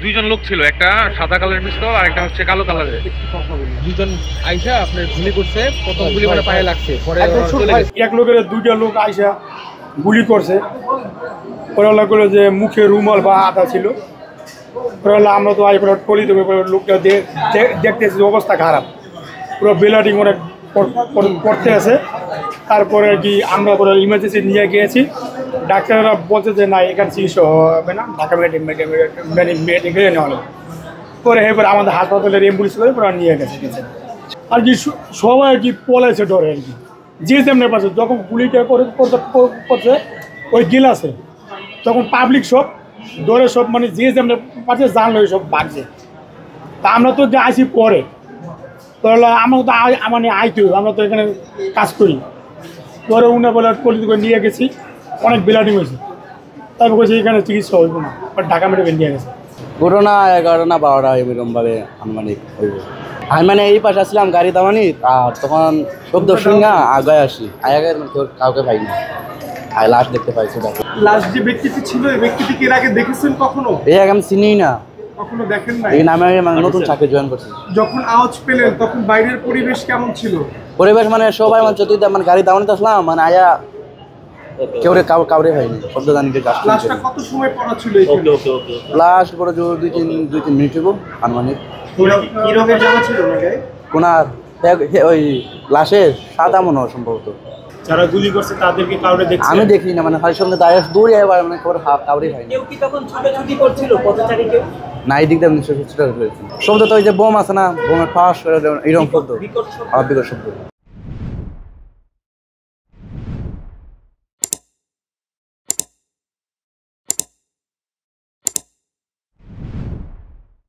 দুইজন লোক ছিল, একটা সাদা কালারের পিস্তল আর একটা হচ্ছে কালো কালারের। দুজন আইসা আপনার গুলি করছে, প্রথম গুলি মানে পায়ে লাগছে, পরে এক লোকের দুইটা লোক আইসা গুলি করছে। পরে করলো যে মুখে রুমাল বা আদা ছিল। পরে আমরা তো আই পলি দেবো, লোকটা দেখতেছি অবস্থা খারাপ, পুরো ব্লাডিং অনেক পড়তে আছে। তারপরে আর কি আমরা পুরো ইমার্জেন্সি নিয়ে গিয়েছি। ডাক্তাররা বলছে যে না, এখানে চিকিৎসা হবে না, ঢাকা মেডিকেলে নেওয়া হবে। পরে এরপরে আমাদের হাসপাতালের অ্যাম্বুলেন্স করে পুরো নিয়ে গেছে। আর কি সবাই আর কি পলাইছে ডরে আর কি, যে তেমনি পাচ্ছে। যখন গুলিটা করছে ওই গিলাসে, তখন পাবলিক সব ডরে, সব মানে যে তেমনি পাচ্ছে জানলো সব ভাগছে। তা আমরা তো যে আইসি পরে, তাহলে আমরা তো মানে আইতে আমরা তো এখানে কাজ করি। পরে উনি বলে পলিথ করে নিয়ে গেছি, অনেক ব্লিডিং হয়েছে। তারপর বলছি এখানে চিকিৎসা হইব না, ঢাকা মেডিকেল নিয়ে গেছে। ঘটনা 11 না 12টা এরকমভাবে আনুমানিক হইব। আমি মানে এই পাশে আসলাম গাড়ি দামানি, আর তখন শব্দ শুনে আগে আসি, আগে কাউকে পাইনি, আর লাশ দেখতে পাইছি। লাশ যে ব্যক্তিটি ছিল, এই ব্যক্তিটিকে এর আগে দেখেছেন কখনো? এই আগে আমি চিনি না, কখনো দেখেন না। এই নামে মানে নতুন চাকরি জয়েন করছি। যখন আওয়াজ পেলেন তখন বাইরের পরিবেশ কেমন ছিল? পরিবেশ মানে সবাই মানে যদি মানে গাড়ি দামানিতে আসলাম, মানে আয়া কাউরে হয়নি, শব্দ জানিতে লাশটা কত সময় পড়া ছিল? লাস্ট পরে দুই তিন মিনিট হইব আনুমানিক। কি রঙের জামা ছিল না গায়ে? কোনার ওই লাশের সাদা মনে হয় সম্ভবত। যারা গুলি করছে তাদেরকে কাউরে দেখছে? আমি দেখি না, মানে হরের সঙ্গে দাঁড়িয়ে দূরে এবার মানে খবর কাউরে হয়নি। কেউ কি তখন ছুটাছুটি করছিল পথচারী কেউ? না, এই দিক দিয়ে শব্দ তো ওই যে বোম আছে না, বোমের ফাঁস এরকম শব্দ, বিকট শব্দ।